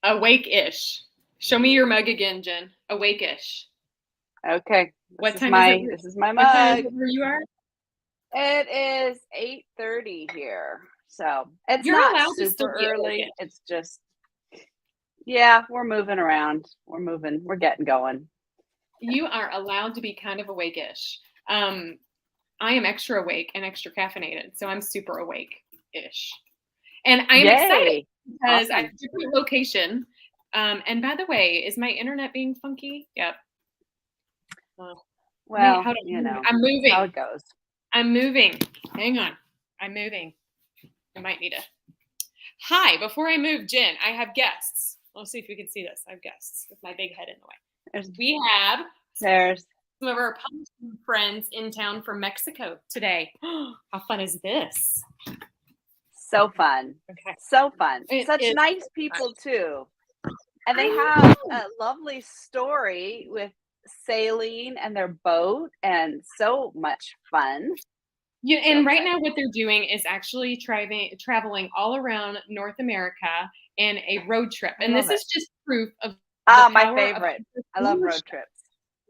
Awake-ish. Show me your mug again, Jen. Awake-ish. Okay. What time is it? This is my What time is mug. it where you are? It is 8:30 here. So it's You're not allowed to still super be early. awake-ish. It's just, yeah, we're moving around. We're moving. We're getting going. You are allowed to be kind of awake-ish. I am extra awake and extra caffeinated, so I'm super awake-ish. And I am excited Yay. because I have Awesome. a different location. And by the way, is my internet being funky? Yep. Well, I'm that's moving. how it goes. I'm moving. Hang on. I'm moving. I might need to. Hi, before I move, Jen, I have guests. Let's see if you can see this. I have guests with my big head in the way. We have some of our publishing friends in town from Mexico today. How fun is this? So fun. Okay. So fun. Such nice people too. And they have a lovely story with sailing and their boat and so much fun. Yeah, and right now what they're doing is actually traveling all around North America in a road trip. And this is just proof of the power my favorite. I love road trips.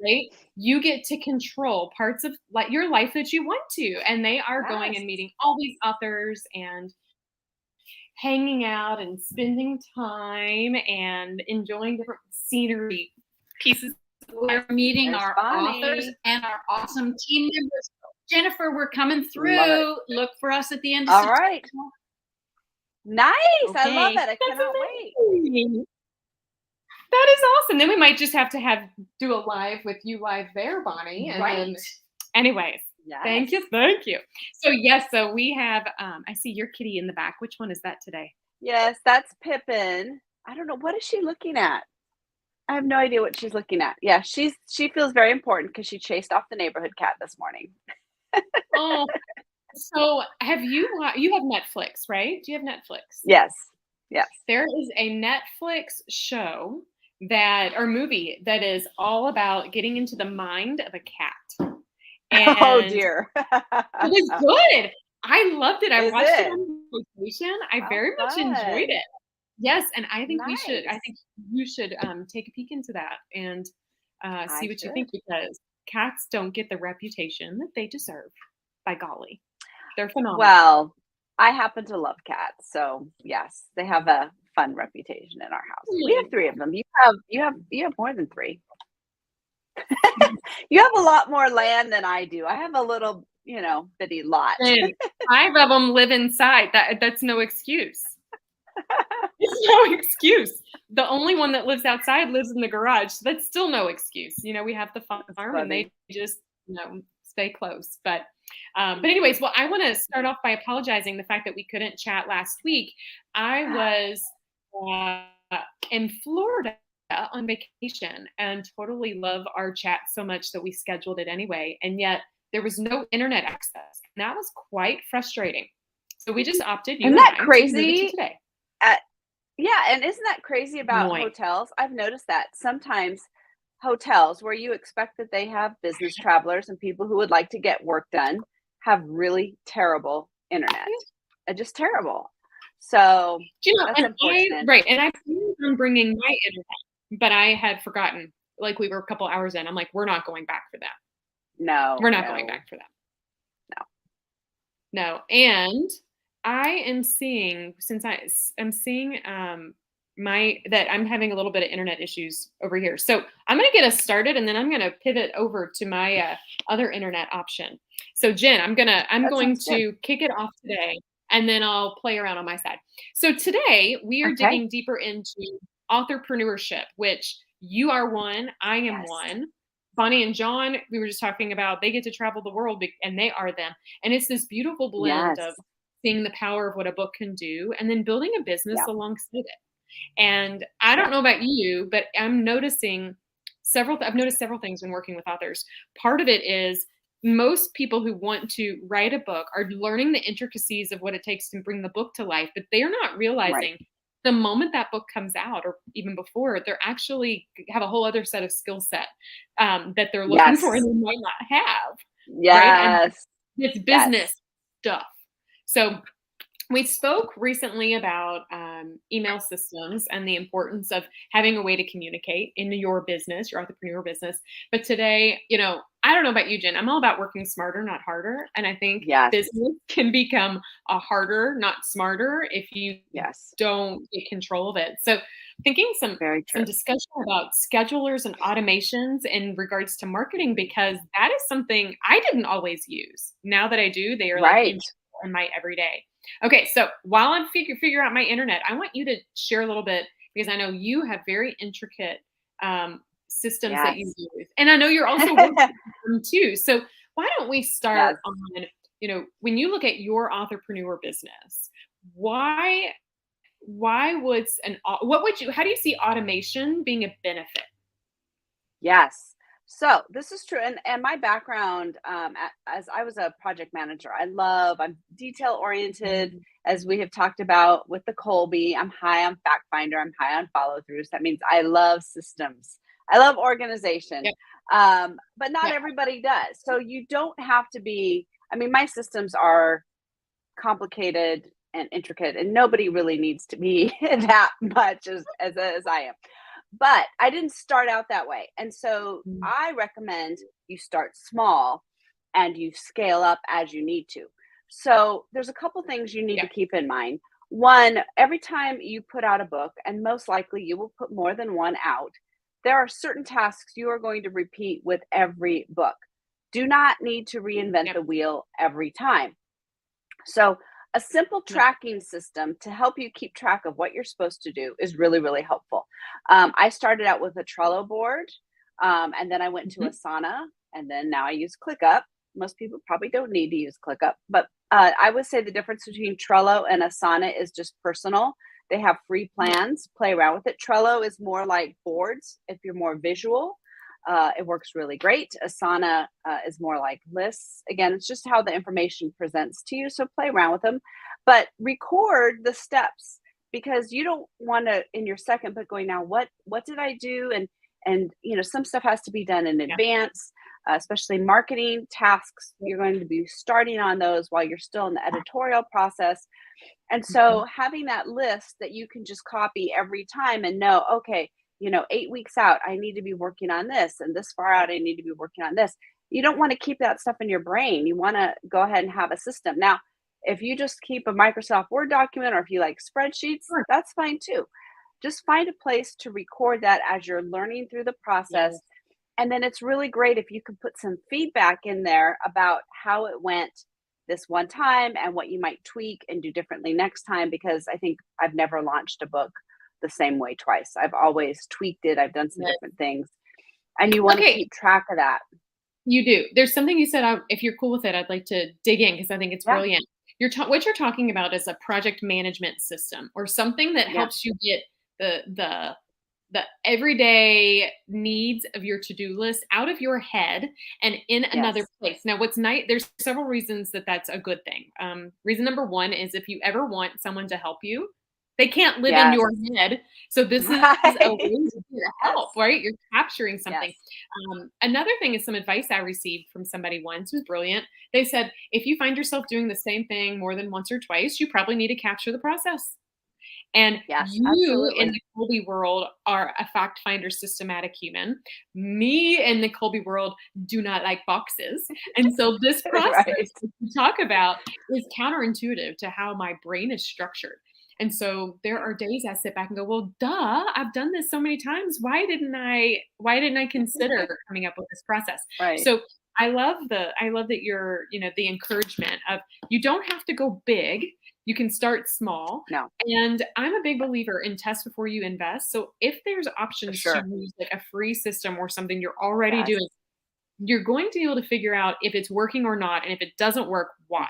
Right? You get to control parts of your life that you want to. And they are going and meeting all these authors and hanging out and spending time and enjoying different scenery pieces. We're meeting our authors and our awesome team members. Jennifer, we're coming through. Look for us at the end of September. All right. Nice. Okay. I love it. I cannot wait. That is awesome. Then we might just have to do a live with you live there, Bonnie. And then, anyways, thank you. So yes, so we have, I see your kitty in the back. Which one is that today? Yes, that's Pippin. I don't know. What is she looking at? I have no idea what she's looking at. Yeah, she feels very important because she chased off the neighborhood cat this morning. Oh, so have you have Netflix, right? Do you have Netflix? Yes. There is a Netflix show movie that is all about getting into the mind of a cat. And oh dear. It was good. I loved it. I watched it on vacation. I very much enjoyed it. Yes, and I think you should take a peek into that and see what you think, because cats don't get the reputation that they deserve. By golly, they're phenomenal. Well, I happen to love cats, so yes, they have a fun reputation in our house. We have 3 of them. You have more than 3. You have a lot more land than I do. I have a little, bitty lot. 5 of them live inside. That's no excuse. It's no excuse. The only one that lives outside lives in the garage. So that's still no excuse. We have the farm and they just, stay close. But anyways, well, I want to start off by apologizing the fact that we couldn't chat last week. I was in Florida on vacation and totally love our chat so much that we scheduled it anyway. And yet there was no internet access. And that was quite frustrating. So we just opted. Isn't that crazy? To move it to today. Yeah. And isn't that crazy about hotels? I've noticed that sometimes hotels where you expect that they have business travelers and people who would like to get work done have really terrible internet. Just terrible. So that's unfortunate. Right. And I planned on bringing my internet, but I had forgotten. Like we were a couple hours in. I'm like, we're not going back for that. No. We're not going back for that. No. And I am seeing, that I'm having a little bit of internet issues over here. So I'm going to get us started and then I'm going to pivot over to my other internet option. So Jen, I'm going to kick it off today and then I'll play around on my side. So today we are digging deeper into authorpreneurship, which you are one, I am one. Bonnie and John, we were just talking about, they get to travel the world and they are them. And it's this beautiful blend of seeing the power of what a book can do and then building a business alongside it. And I don't know about you, but I've noticed several things when working with authors. Part of it is most people who want to write a book are learning the intricacies of what it takes to bring the book to life, but they're not realizing the moment that book comes out or even before, they're actually have a whole other set of skill set that they're looking for and they might not have. Right? It's business stuff. So we spoke recently about email systems and the importance of having a way to communicate in your business, your entrepreneur business. But today, I don't know about you, Jen. I'm all about working smarter, not harder. And I think business can become a harder, not smarter, if you don't get control of it. So thinking some discussion about schedulers and automations in regards to marketing, because that is something I didn't always use. Now that I do, they are like in my everyday. Okay, so while I'm figure out my internet, I want you to share a little bit, because I know you have very intricate systems that you use, and I know you're also working with them too. So why don't we start on, when you look at your authorpreneur business, how do you see automation being a benefit? Yes. So this is true. And my background, as I was a project manager, I'm detail oriented, as we have talked about with the Colby. I'm high on fact finder. I'm high on follow throughs. That means I love systems. I love organization. But not everybody does. So you don't have to be, my systems are complicated and intricate, and nobody really needs to be that much as I am. But I didn't start out that way. And so I recommend you start small and you scale up as you need to. So there's a couple things you need to keep in mind. One, every time you put out a book, and most likely you will put more than one out, there are certain tasks you are going to repeat with every book. Do not need to reinvent the wheel every time. So a simple tracking system to help you keep track of what you're supposed to do is really, really helpful. I started out with a Trello board, and then I went to Asana, and then now I use ClickUp. Most people probably don't need to use ClickUp, but I would say the difference between Trello and Asana is just personal. They have free plans. Play around with it. Trello is more like boards if you're more visual. It works really great. Asana is more like lists. Again, it's just how the information presents to you. So play around with them, but record the steps, because you don't want to, in your second book, going, now what did I do? And some stuff has to be done in advance, especially marketing tasks. You're going to be starting on those while you're still in the editorial process. And so having that list that you can just copy every time and know, okay, 8 weeks out, I need to be working on this, and this far out, I need to be working on this. You don't want to keep that stuff in your brain. You want to go ahead and have a system. Now, if you just keep a Microsoft Word document, or if you like spreadsheets, that's fine too. Just find a place to record that as you're learning through the process. And then it's really great if you can put some feedback in there about how it went this one time and what you might tweak and do differently next time, because I think I've never launched a book the same way twice. I've always tweaked it. I've done some different things, and you want to keep track of that. You do. There's something you said, if you're cool with it, I'd like to dig in, because I think it's brilliant. What you're talking about is a project management system, or something that helps you get the everyday needs of your to-do list out of your head and in another place. Now, what's nice, there's several reasons that's a good thing. Reason number one is, if you ever want someone to help you, they can't live in your head. So this is a way to help, right? You're capturing something. Another thing is some advice I received from somebody once, who's brilliant. They said, if you find yourself doing the same thing more than once or twice, you probably need to capture the process. And you in the Colby world are a fact finder, systematic human. Me in the Colby world do not like boxes. And so this process that we talk about is counterintuitive to how my brain is structured. And so there are days I sit back and go, well, duh, I've done this so many times. Why didn't I consider coming up with this process? So I love that you're, the encouragement of, you don't have to go big. You can start small. And I'm a big believer in test before you invest. So if there's options to use like a free system or something you're already doing, you're going to be able to figure out if it's working or not. And if it doesn't work, why?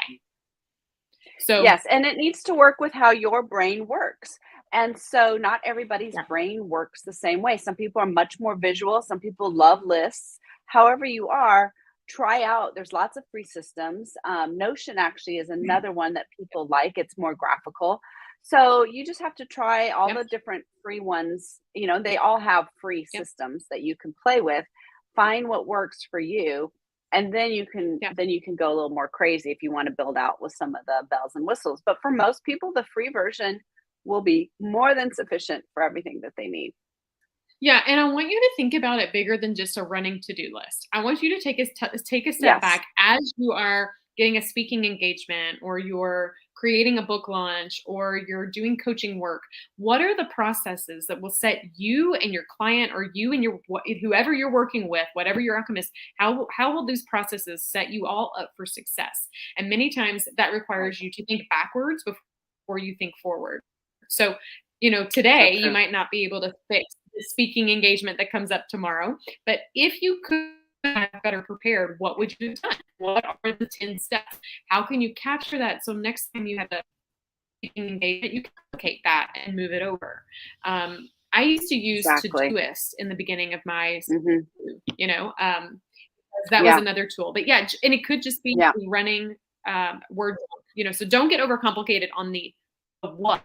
So yes, and it needs to work with how your brain works. And so not everybody's brain works the same way. Some people are much more visual. Some people love lists. However you are, try out. There's lots of free systems. Notion actually is another one that people like. It's more graphical. So you just have to try all the different free ones. They all have free systems that you can play with. Find what works for you. And then you can go a little more crazy if you want to build out with some of the bells and whistles. But for most people, the free version will be more than sufficient for everything that they need. Yeah, and I want you to think about it bigger than just a running to-do list. I want you to take a step back as you are getting a speaking engagement, or you're creating a book launch, or you're doing coaching work. What are the processes that will set you and your client, or you and whoever you're working with, whatever your outcome is, how will those processes set you all up for success? And many times that requires you to think backwards before you think forward. So, today you might not be able to fix the speaking engagement that comes up tomorrow, but if you could have better prepared, what would you have done? What are the 10 steps? How can you capture that so next time you have a speaking engagement, you can replicate that and move it over? I used to use Todoist in the beginning of my, that was another tool. But yeah, and it could just be running Word, so don't get overcomplicated on the what.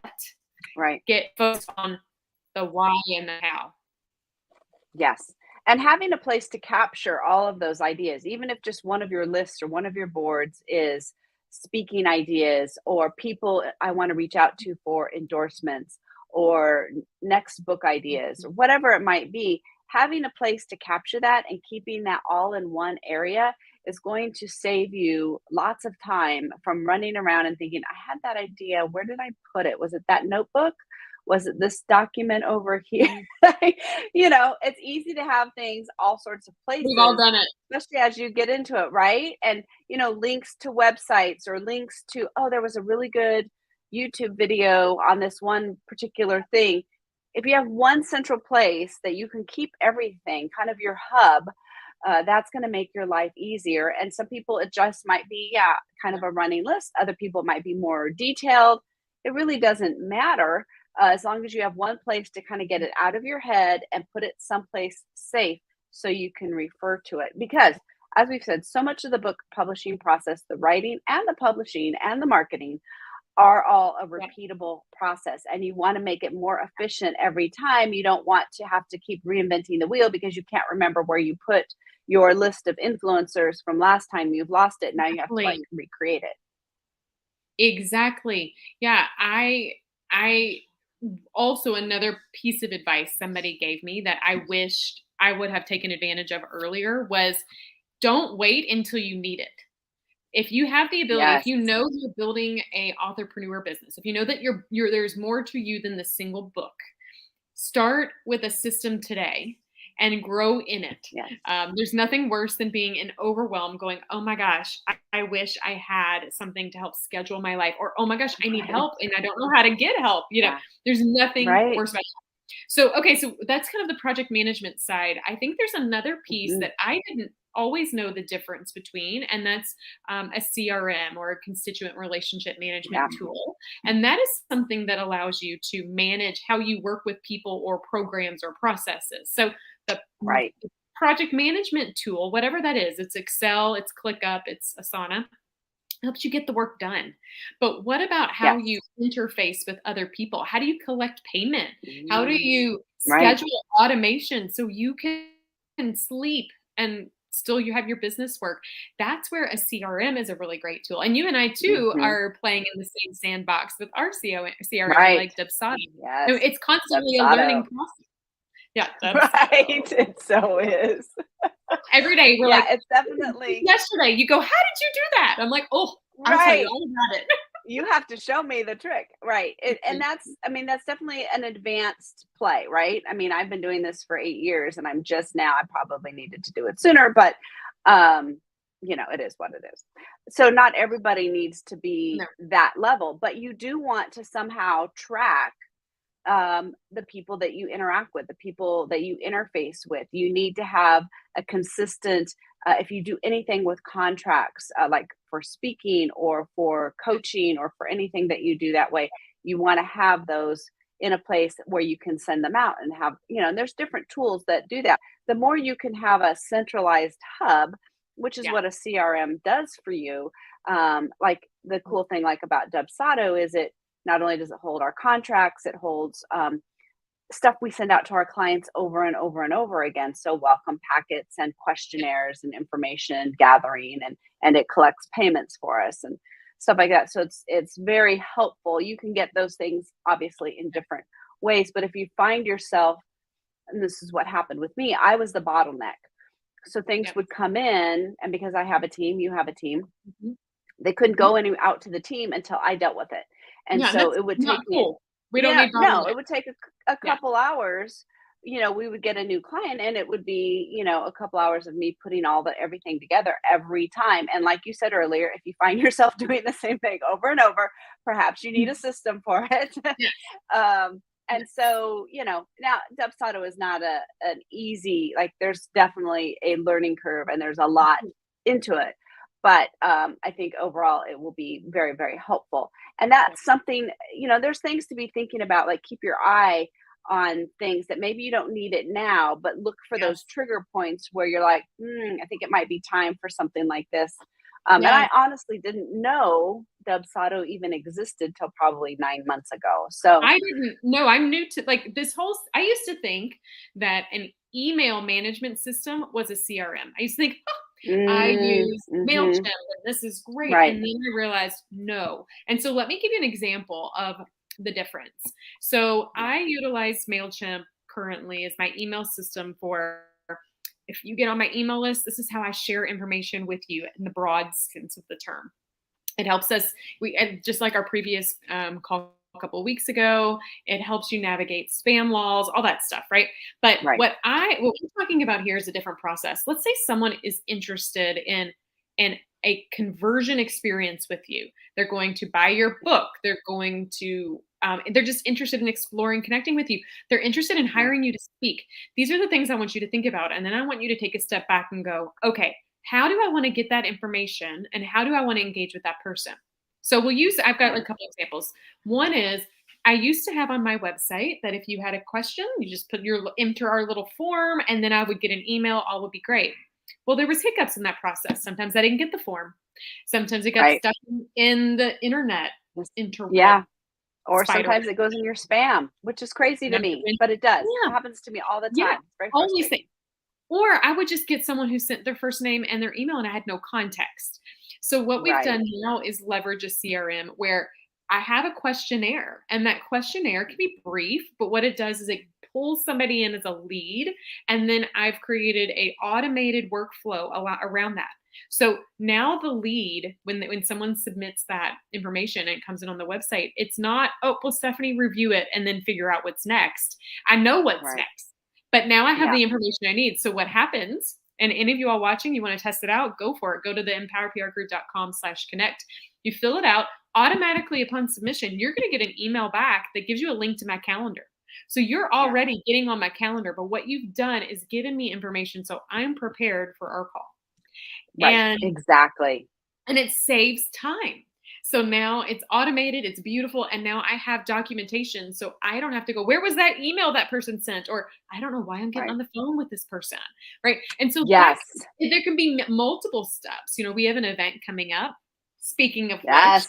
Right. Get focused on the why and the how. Yes. And having a place to capture all of those ideas, even if just one of your lists or one of your boards is speaking ideas, or people I want to reach out to for endorsements, or next book ideas, or whatever it might be, having a place to capture that and keeping that all in one area is going to save you lots of time from running around and thinking, I had that idea. Where did I put it? Was it that notebook? Was it this document over here? It's easy to have things all sorts of places. We've all done it. Especially as you get into it, right? And, links to websites, or links to, there was a really good YouTube video on this one particular thing. If you have one central place that you can keep everything, kind of your hub, that's going to make your life easier. And some people, it just might be, kind of a running list. Other people might be more detailed. It really doesn't matter. As long as you have one place to kind of get it out of your head and put it someplace safe so you can refer to it. Because as we've said, so much of the book publishing process, the writing and the publishing and the marketing, are all a repeatable process, and you want to make it more efficient every time. You don't want to have to keep reinventing the wheel because you can't remember where you put your list of influencers from last time. You've lost it. Now you have to recreate it. Exactly. Yeah. I also, another piece of advice somebody gave me that I wished I would have taken advantage of earlier was, don't wait until you need it. If you have the ability, if you know you're building a authorpreneur business, if you know that there's more to you than the single book, start with a system today and grow in it. Yes. There's nothing worse than being in overwhelm, going, oh my gosh, I wish I had something to help schedule my life, or oh my gosh, I need help and I don't know how to get help. There's nothing worse about that. So that's kind of the project management side. I think there's another piece that I didn't always know the difference between, and that's a CRM, or a constituent relationship management tool. And that is something that allows you to manage how you work with people or programs or processes. So the project management tool, whatever that is, it's Excel, it's ClickUp, it's Asana, helps you get the work done. But what about how you interface with other people? How do you collect payment? How do you schedule automation so you can sleep and still you have your business work? That's where a CRM is a really great tool. And you and I too are playing in the same sandbox with our CRM, like Dubsado. Yes. It's constantly a learning process. Yeah. It so is. Every day we're like, it's definitely. Yesterday you go, how did you do that? I'm like, oh, I'll tell you all about it. You have to show me the trick. Right. And that's definitely an advanced play, right? I mean, I've been doing this for 8 years and I'm just now, I probably needed to do it sooner, but it is what it is. So not everybody needs to be that level, but you do want to somehow track the people that you interact with, the people that you interface with. You need to have a consistent, if you do anything with contracts, like for speaking or for coaching or for anything that you do that way, you want to have those in a place where you can send them out and have, and there's different tools that do that. The more you can have a centralized hub, which is what a CRM does for you. Like the cool thing about Dubsado is it not only does it hold our contracts, it holds stuff we send out to our clients over and over and over again. So welcome packets and questionnaires and information gathering, and it collects payments for us. And stuff like that. So it's very helpful. You can get those things obviously in different ways, but if you find yourself, and this is what happened with me, I was the bottleneck. So things would come in, and because I have a team, you have a team, they couldn't go out to the team until I dealt with it. And so it would take me, we don't need it would take a couple hours. You know, we would get a new client and it would be, you know, a couple hours of me putting everything together every time. And like you said earlier, if you find yourself doing the same thing over and over, perhaps you need a system for it. And so, you know, now Dubsado is not an easy, like there's definitely a learning curve and there's a lot into it. But I think overall it will be very, very helpful. And that's something, you know, there's things to be thinking about, like keep your eye on things that maybe you don't need it now, but look for those trigger points where you're like, I think it might be time for something like this. And I honestly didn't know Dubsado even existed till probably 9 months ago. So I didn't know. I'm new to like this whole, I used to think that an email management system was a CRM. I used to think, I use MailChimp and this is great. And then I realized no. And so let me give you an example of the difference. So I utilize MailChimp currently as my email system for, if you get on my email list, this is how I share information with you in the broad sense of the term. It helps us, just like our previous call a couple of weeks ago, it helps you navigate spam laws, all that stuff, right? But what we're talking about here is a different process. Let's say someone is interested in a conversion experience with you. They're going to buy your book. They're going to, they're just interested in exploring, connecting with you. They're interested in hiring you to speak. These are the things I want you to think about. And then I want you to take a step back and go, okay, how do I want to get that information? And how do I want to engage with that person? So I've got a couple examples. One is, I used to have on my website that if you had a question, you just enter our little form, and then I would get an email, all would be great. Well, there was hiccups in that process. Sometimes I didn't get the form. Sometimes it got stuck in the internet. Or sometimes it goes in your spam, which is crazy to me, but it does. It happens to me all the time. Yeah. It's very frustrating. Or I would just get someone who sent their first name and their email and I had no context. So what we've done now is leverage a CRM where I have a questionnaire, and that questionnaire can be brief, but what it does is it pulls somebody in as a lead. And then I've created a automated workflow around that. So now the lead, when someone submits that information and it comes in on the website, it's not, oh, well, Stephanie, review it and then figure out what's next. I know what's next, but now I have the information I need. So what happens, and any of you all watching, you want to test it out, go for it. Go to the empowerprgroup.com/connect. You fill it out. Automatically upon submission, you're going to get an email back that gives you a link to my calendar. So you're already getting on my calendar, but what you've done is given me information so I'm prepared for our call. And exactly. And it saves time. So now it's automated, it's beautiful, and now I have documentation so I don't have to go, where was that email that person sent? Or I don't know why I'm getting on the phone with this person, right? And so there can be multiple steps. You know, we have an event coming up. Speaking of which,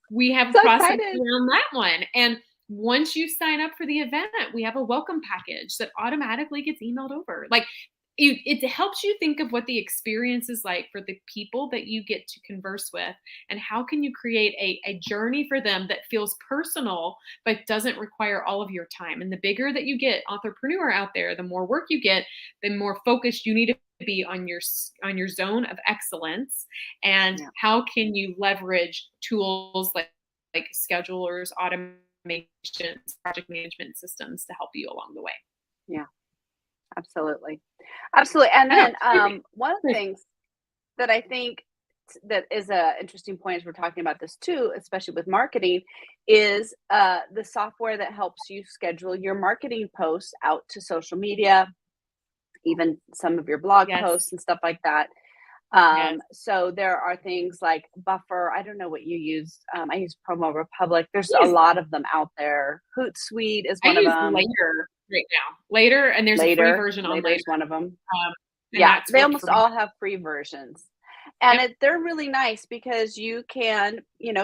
we have a process around that one. And once you sign up for the event, we have a welcome package that automatically gets emailed over. Like it helps you think of what the experience is like for the people that you get to converse with, and how can you create a journey for them that feels personal, but doesn't require all of your time. And the bigger that you get authorpreneur out there, the more work you get, the more focused you need to be on your zone of excellence. And how can you leverage tools like schedulers, automations, project management systems to help you along the way. Yeah. Absolutely. And then one of the things that I think that is an interesting point as we're talking about this too, especially with marketing, is the software that helps you schedule your marketing posts out to social media, even some of your blog posts and stuff like that. So there are things like Buffer. I don't know what you use. I use Promo Republic. There's a lot of them out there. Hootsuite is one of them. Later, and there's a free version on Later. One of them. They almost all have free versions, and they're really nice because you can,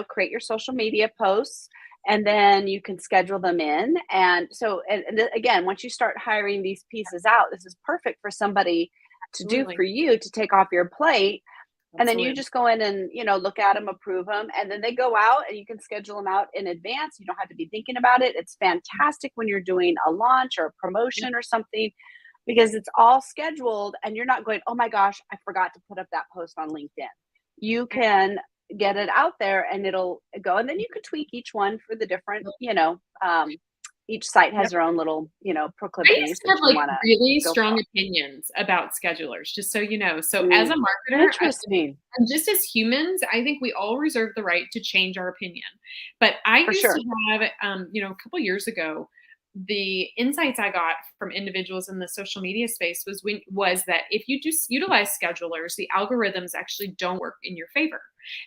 create your social media posts, and then you can schedule them in. And so, and again, once you start hiring these pieces out, this is perfect for somebody to do for you, to take off your plate. And then you just go in and, look at them, approve them, and then they go out and you can schedule them out in advance. You don't have to be thinking about it. It's fantastic when you're doing a launch or a promotion or something, because it's all scheduled and you're not going, oh my gosh, I forgot to put up that post on LinkedIn. You can get it out there and it'll go, and then you can tweak each one for the different, each site has their own little, proclivities. I have like really strong opinions about schedulers, just so you know. So as a marketer, and just as humans, I think we all reserve the right to change our opinion. But I used to have, a couple years ago, the insights I got from individuals in the social media space was that if you just utilize schedulers, the algorithms actually don't work in your favor.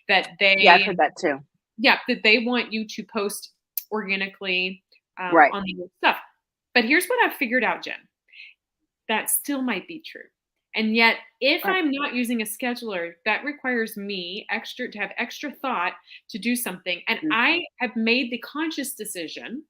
That I've heard that too. Yeah, that they want you to post organically on the stuff. But here's what I've figured out, Jen. That still might be true. And yet, if I'm not using a scheduler, that requires me to have extra thought to do something. And I have made the conscious decision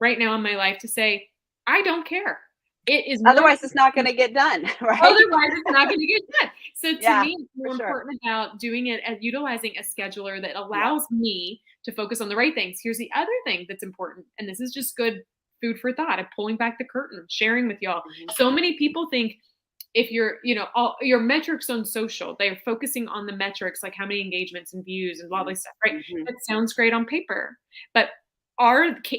right now in my life to say, I don't care. It is otherwise it's not going to get done, right? Otherwise it's not going to get done. So to me, it's more important about doing it and utilizing a scheduler that allows me to focus on the right things. Here's the other thing that's important, and this is just good food for thought. I'm pulling back the curtain, sharing with y'all. So many people think if you're, all your metrics on social, they're focusing on the metrics, like how many engagements and views and all this stuff, right? That sounds great on paper, but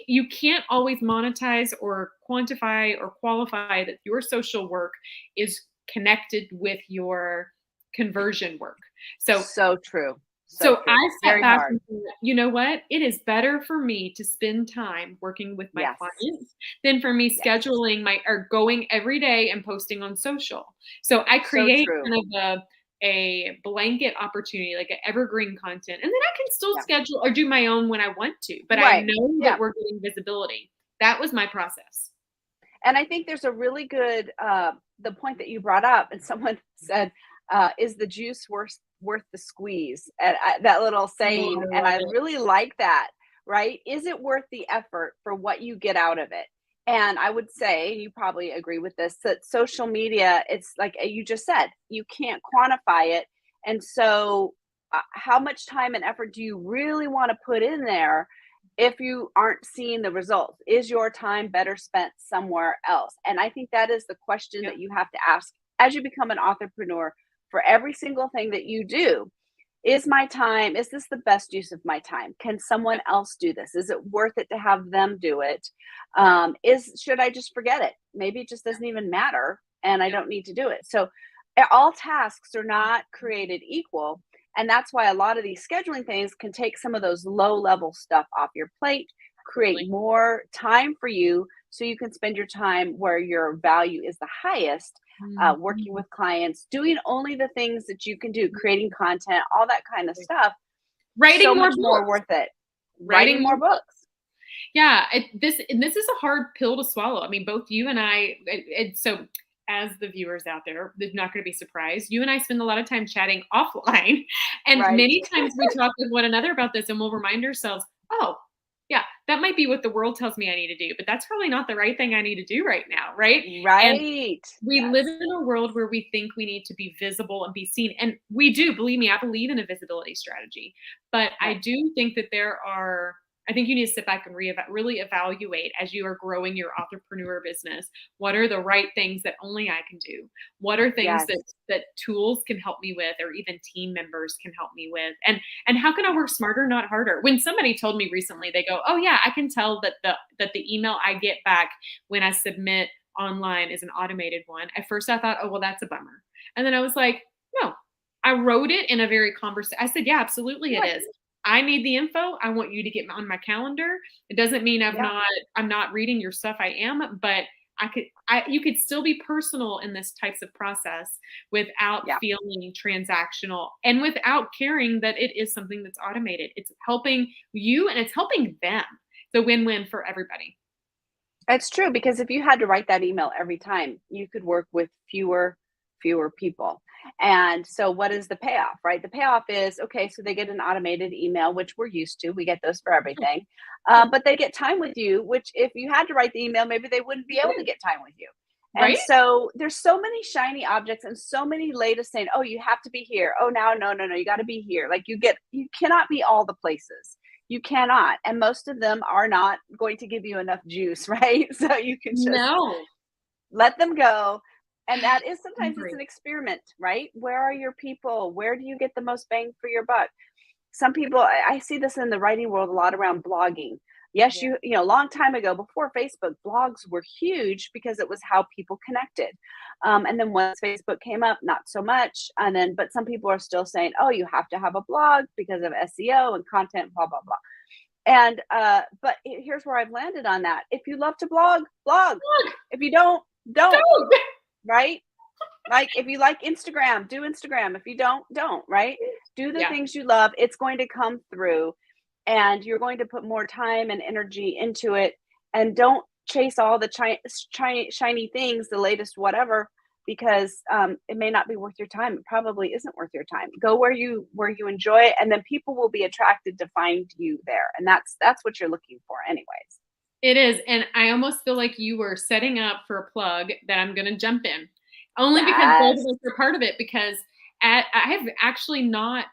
you can't always monetize or quantify or qualify that your social work is connected with your conversion work. So true. So I step back and say, you know what? It is better for me to spend time working with my clients than for me scheduling or going every day and posting on social. So I create kind of a blanket opportunity, like an evergreen content. And then I can still schedule or do my own when I want to, but I know that we're getting visibility. That was my process. And I think there's a really good, the point that you brought up, and someone said, is the juice worth the squeeze? And that little saying, and I really like that, right? Is it worth the effort for what you get out of it? And I would say, you probably agree with this, that social media, it's like you just said, you can't quantify it. And so how much time and effort do you really want to put in there if you aren't seeing the results? Is your time better spent somewhere else? And I think that is the question that you have to ask as you become an authorpreneur for every single thing that you do. Is this the best use of my time? Can someone else do this? Is it worth it to have them do it? Should I just forget it? Maybe it just doesn't even matter and I don't need to do it. So all tasks are not created equal. And that's why a lot of these scheduling things can take some of those low level stuff off your plate, create more time for you so you can spend your time where your value is the highest. Working with clients, doing only the things that you can do, creating content, all that kind of stuff. Writing so more much books. More worth it. Writing more books. Yeah, this is a hard pill to swallow. I mean, both you and I. So, as the viewers out there, they're not going to be surprised. You and I spend a lot of time chatting offline, and many times we talk with one another about this, and we'll remind ourselves, "Oh, yeah, that might be what the world tells me I need to do, but that's probably not the right thing I need to do right now, right?" Right. And we live in a world where we think we need to be visible and be seen. And we do, believe me, I believe in a visibility strategy. But I do think that I think you need to sit back and really evaluate as you are growing your authorpreneur business. What are the right things that only I can do? What are things that tools can help me with, or even team members can help me with? And how can I work smarter, not harder? When somebody told me recently, they go, "Oh yeah, I can tell that the email I get back when I submit online is an automated one." At first I thought, "Oh, well, that's a bummer." And then I was like, no, I wrote it in a very I said, "Yeah, absolutely it is. I need the info. I want you to get on my calendar." It doesn't mean I'm not reading your stuff. I am, but you could still be personal in this types of process without feeling transactional and without caring that it is something that's automated. It's helping you and it's helping them. It's a win-win for everybody. It's true, because if you had to write that email every time, you could work with fewer people. And so what is the payoff, right? The payoff is, okay, so they get an automated email, which we're used to. We get those for everything. But they get time with you, which if you had to write the email, maybe they wouldn't be able to get time with you. And Right? so there's so many shiny objects and so many latest saying, oh, you have to be here. Oh, now, no, you got to be here. Like you cannot be all the places. You cannot. And most of them are not going to give you enough juice, right? So you can just let them go. And that is sometimes it's an experiment, right? Where are your people? Where do you get the most bang for your buck? Some people, I see this in the writing world a lot around blogging. Yes, you know, a long time ago, before Facebook, blogs were huge because it was how people connected. And then once Facebook came up, not so much. And then, but some people are still saying, oh, you have to have a blog because of SEO and content, blah, blah, blah. And, but here's where I've landed on that. If you love to blog. If you don't. Right? Like if you like Instagram, do Instagram. If you don't, right? Do the things you love. It's going to come through. And you're going to put more time and energy into it, and don't chase all the shiny things, the latest whatever, because it may not be worth your time. It probably isn't worth your time. Go where you enjoy it, and then people will be attracted to find you there, and that's what you're looking for, anyways. It is, and I almost feel like you were setting up for a plug that I'm going to jump in, only because both of us are part of it. Because I have actually not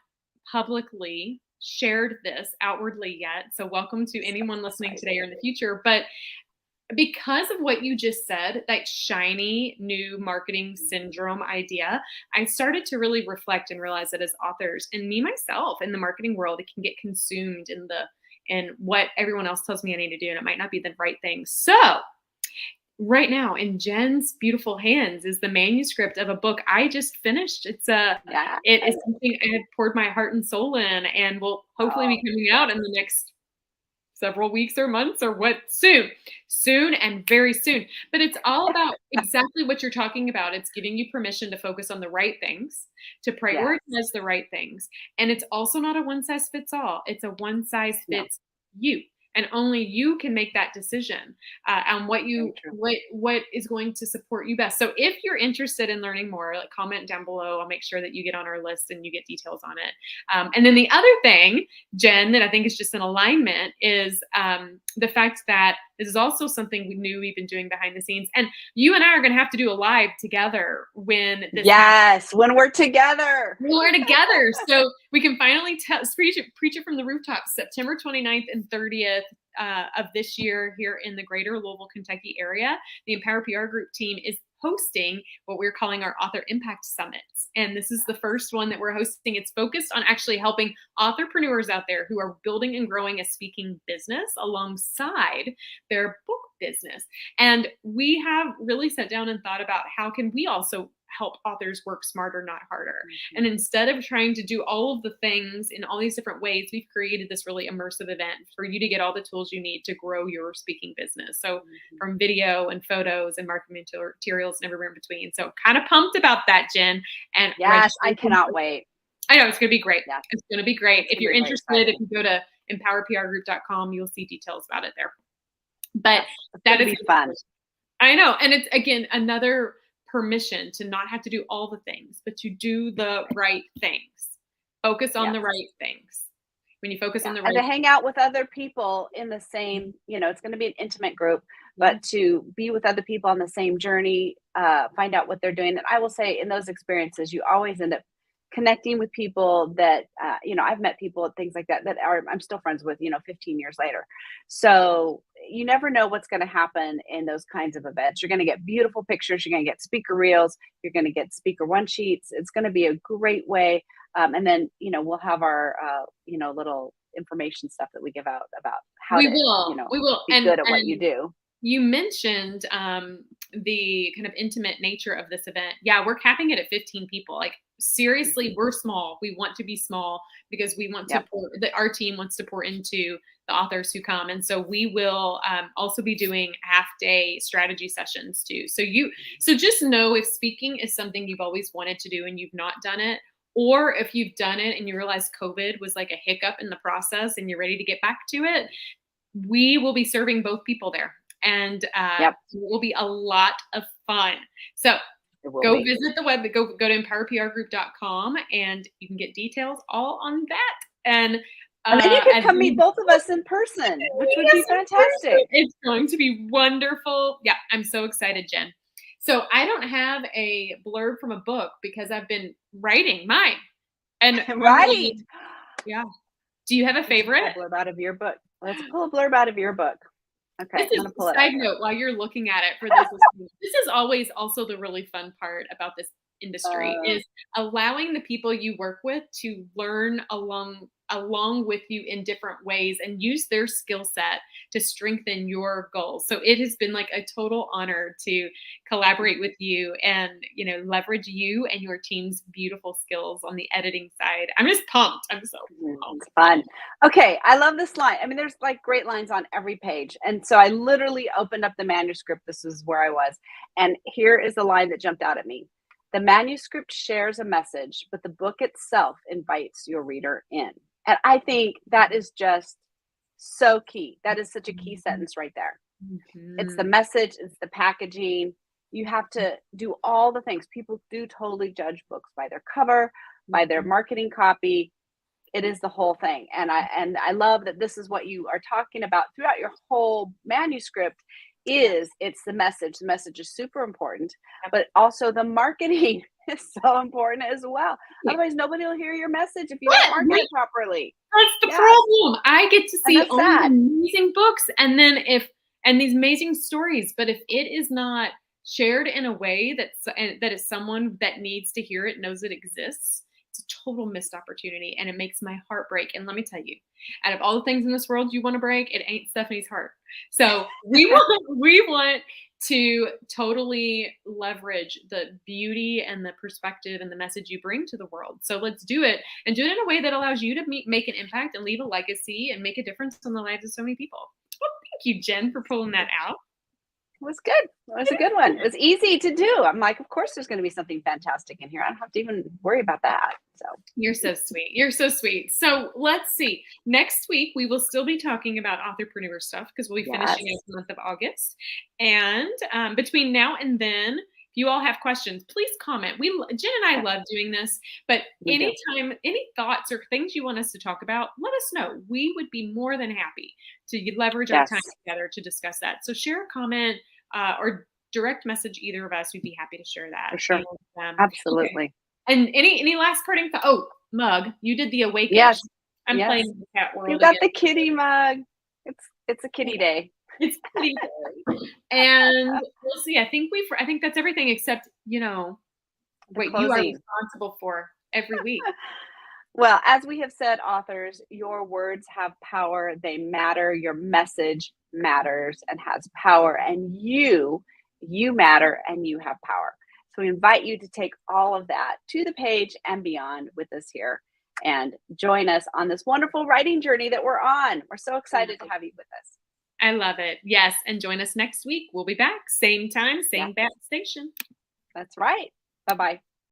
publicly shared this outwardly yet. So welcome to anyone listening today or in the future. But because of what you just said, that shiny new marketing syndrome idea, I started to really reflect and realize that as authors, and me myself in the marketing world, it can get consumed in what everyone else tells me I need to do, and it might not be the right thing. So right now in Jen's beautiful hands is the manuscript of a book I just finished. It is something I had poured my heart and soul in, and will hopefully be coming out in the next several weeks or months or soon and very soon. But it's all about exactly what you're talking about. It's giving you permission to focus on the right things, to prioritize the right things. And it's also not a one size fits all. It's a one size fits you. And only you can make that decision on what is going to support you best. So if you're interested in learning more, comment down below. I'll make sure that you get on our list and you get details on it. And then the other thing, Jen, that I think is just in alignment is the fact that this is also something we've been doing behind the scenes. And you and I are going to have to do a live together when this happens. When we're together. So we can finally preach it from the rooftops, September 29th and 30th of this year here in the greater Louisville, Kentucky area. The Empower PR Group team is hosting what we're calling our Author Impact Summits. And this is the first one that we're hosting. It's focused on actually helping authorpreneurs out there who are building and growing a speaking business alongside their book business. And we have really sat down and thought about how can we also help authors work smarter, not harder. Mm-hmm. And instead of trying to do all of the things in all these different ways, we've created this really immersive event for you to get all the tools you need to grow your speaking business. So from video and photos and marketing materials and everywhere in between. So kind of pumped about that, Jen. And yes, I cannot wait. I know it's going to be great. Yeah. It's going to be great. If you're interested, if you go to empowerprgroup.com, you'll see details about it there. But that is fun. I know. And it's, again, another permission to not have to do all the things, but to do the right things. Focus on the right things. When you focus on the right and to hang out with other people in the same, it's going to be an intimate group, but to be with other people on the same journey, find out what they're doing. And I will say in those experiences, you always end up connecting with people that, I've met people and things like that I'm still friends with, 15 years later. So you never know what's going to happen in those kinds of events. You're going to get beautiful pictures. You're going to get speaker reels. You're going to get speaker one sheets. It's going to be a great way. And then, we'll have our, little information stuff that we give out about how we will be good at what you do. You mentioned the kind of intimate nature of this event. Yeah, we're capping it at 15 people. Like, seriously, we're small. We want to be small because we want to our team wants to pour into the authors who come. And so we will also be doing half-day strategy sessions too. So just know, if speaking is something you've always wanted to do and you've not done it, or if you've done it and you realize COVID was like a hiccup in the process and you're ready to get back to it, we will be serving both people there. And it will be a lot of fun. So go visit the web, go to empowerprgroup.com and you can get details all on that. And then you can come meet both of us in person, which would be fantastic. It's going to be wonderful. Yeah, I'm so excited, Jen. So I don't have a blurb from a book because I've been writing mine. And right. Yeah. Do you have a favorite? Pull a blurb out of your book. Let's pull a blurb out of your book. Okay. This is a side note while you're looking at it for this. This is always also the really fun part about this industry is allowing the people you work with to learn along with you in different ways and use their skill set to strengthen your goals. So it has been like a total honor to collaborate with you and, leverage you and your team's beautiful skills on the editing side. I'm just pumped. I'm so pumped. It's fun. Okay. I love this line. I mean, there's like great lines on every page. And so I literally opened up the manuscript. This is where I was. And here is the line that jumped out at me. The manuscript shares a message, but the book itself invites your reader in. And I think that is just so key. That is such a key sentence right there. Mm-hmm. It's the message, it's the packaging. You have to do all the things. People do totally judge books by their cover, by their marketing copy. It is the whole thing. And I love that this is what you are talking about throughout your whole manuscript. It's the message. The message is super important, but also the marketing is so important as well. Otherwise, nobody will hear your message if you don't market it properly. That's the problem. I get to see all these amazing books and these amazing stories, but if it is not shared in a way that is someone that needs to hear it, knows it exists, it's a total missed opportunity, and it makes my heart break. And let me tell you, out of all the things in this world you want to break, it ain't Stephanie's heart. So we want to totally leverage the beauty and the perspective and the message you bring to the world. So let's do it, and do it in a way that allows you to make an impact and leave a legacy and make a difference in the lives of so many people. Well, thank you, Jen, for pulling that out. It was good. It was a good one. It was easy to do. I'm like, of course there's going to be something fantastic in here. I don't have to even worry about that. So you're so sweet. You're so sweet. So let's see. Next week, we will still be talking about authorpreneur stuff because we'll be finishing out the month of August. And between now and then, if you all have questions, please comment. Jen and I love doing this, but anytime, any thoughts or things you want us to talk about, let us know. We would be more than happy to leverage our time together to discuss that. So share a comment or direct message either of us. We'd be happy to share that. For sure. And, absolutely. Okay. And any last parting thought? Oh, mug, you did the awaken. Yes. I'm playing the cat world. You got the kitty mug. It's a kitty day. It's kitty day. And we'll see. I think that's everything except, what you are responsible for every week. Well, as we have said, authors, your words have power. They matter. Your message matters and has power. And you matter and you have power. So we invite you to take all of that to the page and beyond with us here and join us on this wonderful writing journey that we're on. We're so excited to have you with us. I love it. Yes. And join us next week. We'll be back. Same time, same bat station. That's right. Bye-bye.